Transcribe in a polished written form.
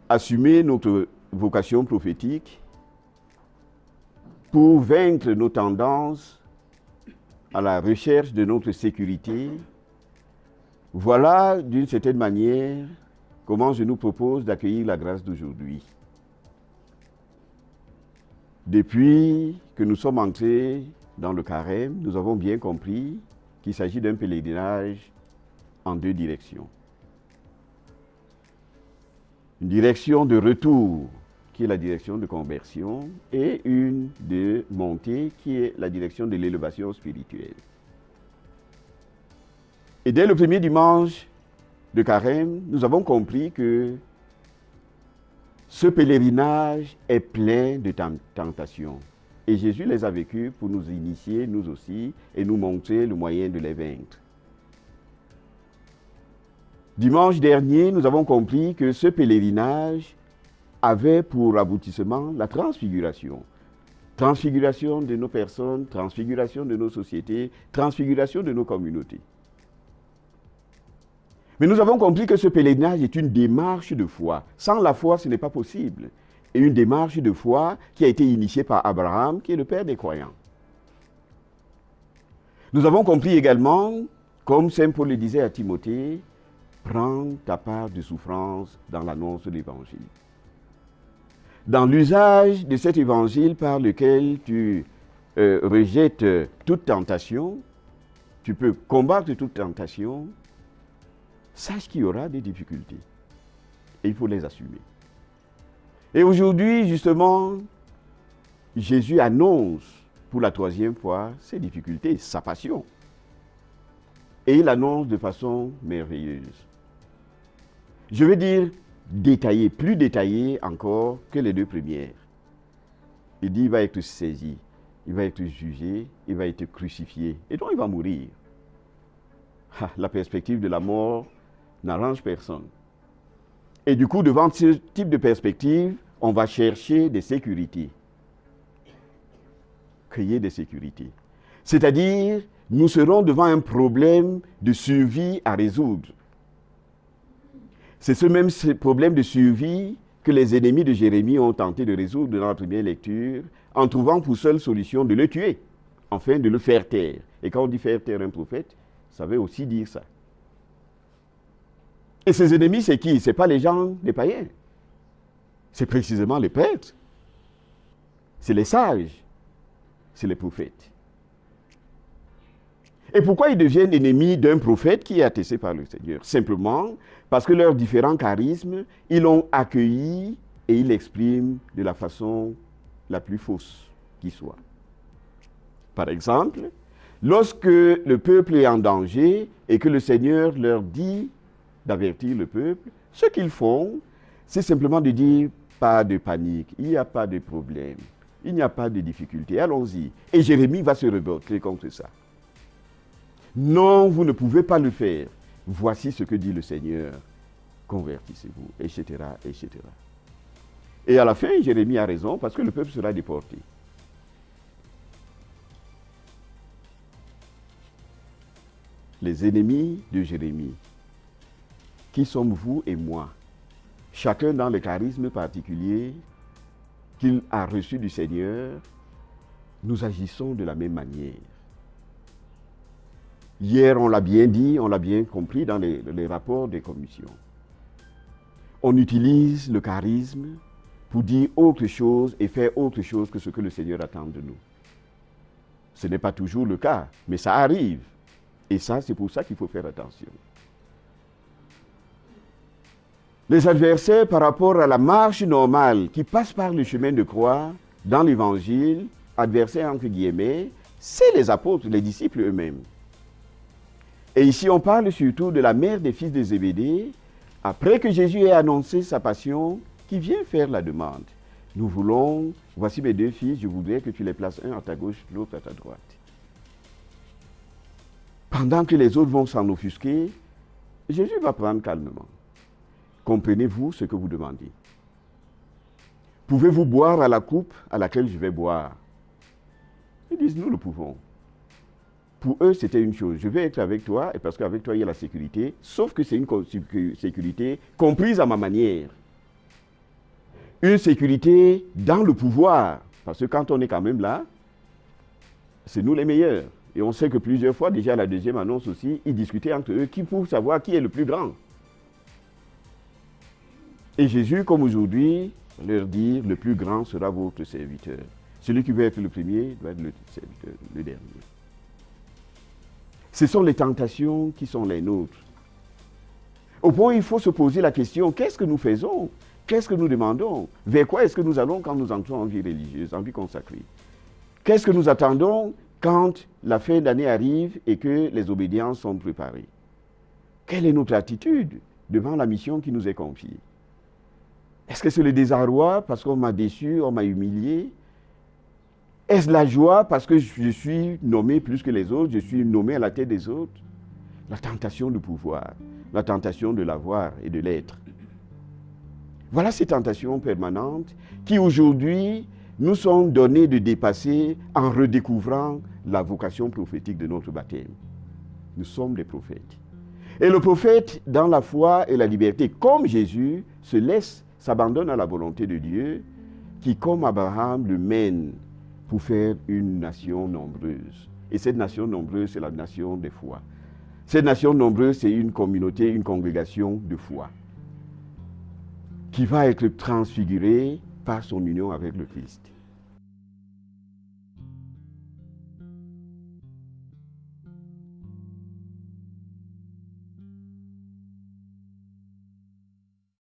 assumer notre vocation prophétique, pour vaincre nos tendances à la recherche de notre sécurité, voilà d'une certaine manière comment je nous propose d'accueillir la grâce d'aujourd'hui. Depuis que nous sommes entrés dans le carême, nous avons bien compris qu'il s'agit d'un pèlerinage en deux directions. Une direction de retour, qui est la direction de conversion, et une de montée, qui est la direction de l'élévation spirituelle. Et dès le premier dimanche de carême, nous avons compris que ce pèlerinage est plein de tentations. Et Jésus les a vécues pour nous initier, nous aussi, et nous montrer le moyen de les vaincre. Dimanche dernier, nous avons compris que ce pèlerinage avait pour aboutissement la transfiguration. Transfiguration de nos personnes, transfiguration de nos sociétés, transfiguration de nos communautés. Mais nous avons compris que ce pèlerinage est une démarche de foi. Sans la foi, ce n'est pas possible. Et une démarche de foi qui a été initiée par Abraham, qui est le père des croyants. Nous avons compris également, comme Saint Paul le disait à Timothée, prends ta part de souffrance dans l'annonce de l'évangile. Dans l'usage de cet évangile par lequel tu rejettes toute tentation, tu peux combattre toute tentation, sache qu'il y aura des difficultés. Et il faut les assumer. Et aujourd'hui, justement, Jésus annonce pour la troisième fois ses difficultés, sa passion. Et il annonce de façon merveilleuse. Je veux dire détaillé, plus détaillé encore que les deux premières. Il dit, il va être saisi, il va être jugé, il va être crucifié, et donc il va mourir. La perspective de la mort n'arrange personne. Et du coup, devant ce type de perspective, on va chercher des sécurités. Créer des sécurités. C'est-à-dire, nous serons devant un problème de survie à résoudre. C'est ce même problème de survie que les ennemis de Jérémie ont tenté de résoudre dans la première lecture, en trouvant pour seule solution de le tuer, enfin de le faire taire. Et quand on dit faire taire un prophète, ça veut aussi dire ça. Et ces ennemis, c'est qui? Ce n'est pas les gens, les païens. C'est précisément les prêtres. C'est les sages. C'est les prophètes. Et pourquoi ils deviennent ennemis d'un prophète qui est attesté par le Seigneur? Simplement parce que leurs différents charismes, ils l'ont accueilli et ils l'expriment de la façon la plus fausse qui soit. Par exemple, lorsque le peuple est en danger et que le Seigneur leur dit d'avertir le peuple, ce qu'ils font, c'est simplement de dire pas de panique, il n'y a pas de problème, il n'y a pas de difficulté, allons-y. Et Jérémie va se rebeller contre ça. Non, vous ne pouvez pas le faire. Voici ce que dit le Seigneur. Convertissez-vous, etc., etc. Et à la fin, Jérémie a raison parce que le peuple sera déporté. Les ennemis de Jérémie, qui sommes vous et moi? Chacun dans le charisme particulier qu'il a reçu du Seigneur, nous agissons de la même manière. Hier, on l'a bien dit, on l'a bien compris dans les rapports des commissions. On utilise le charisme pour dire autre chose et faire autre chose que ce que le Seigneur attend de nous. Ce n'est pas toujours le cas, mais ça arrive. Et ça, c'est pour ça qu'il faut faire attention. Les adversaires par rapport à la marche normale qui passe par le chemin de croix dans l'évangile, adversaires entre guillemets, c'est les apôtres, les disciples eux-mêmes. Et ici, on parle surtout de la mère des fils de Zébédée, après que Jésus ait annoncé sa passion, qui vient faire la demande. Nous voulons, voici mes deux fils, je voudrais que tu les places un à ta gauche, l'autre à ta droite. Pendant que les autres vont s'en offusquer, Jésus va prendre calmement. Comprenez-vous ce que vous demandez? Pouvez-vous boire à la coupe à laquelle je vais boire? Ils disent, nous le pouvons. Pour eux, c'était une chose. Je vais être avec toi, et parce qu'avec toi, il y a la sécurité, sauf que c'est une sécurité comprise à ma manière. une sécurité dans le pouvoir, parce que quand on est quand même là, c'est nous les meilleurs. Et on sait que plusieurs fois, déjà à la deuxième annonce aussi, ils discutaient entre eux pour savoir qui est le plus grand. Et Jésus, comme aujourd'hui, leur dit, le plus grand sera votre serviteur. Celui qui veut être le premier doit être le serviteur, le dernier. Ce sont les tentations qui sont les nôtres. Au point où il faut se poser la question, qu'est-ce que nous faisons? Qu'est-ce que nous demandons? Vers quoi est-ce que nous allons quand nous entrons en vie religieuse, en vie consacrée? Qu'est-ce que nous attendons quand la fin d'année arrive et que les obédiences sont préparées? Quelle est notre attitude devant la mission qui nous est confiée? Est-ce que c'est le désarroi parce qu'on m'a déçu, on m'a humilié? Est-ce la joie parce que je suis nommé plus que les autres, je suis nommé à la tête des autres? La tentation de pouvoir, la tentation de l'avoir et de l'être. Voilà ces tentations permanentes qui aujourd'hui nous sont données de dépasser en redécouvrant la vocation prophétique de notre baptême. Nous sommes des prophètes. Et le prophète, dans la foi et la liberté, comme Jésus, s'abandonne à la volonté de Dieu, qui, comme Abraham, le mène pour faire une nation nombreuse. Et cette nation nombreuse, c'est la nation des foi. Cette nation nombreuse, c'est une communauté, une congrégation de foi, qui va être transfigurée par son union avec le Christ.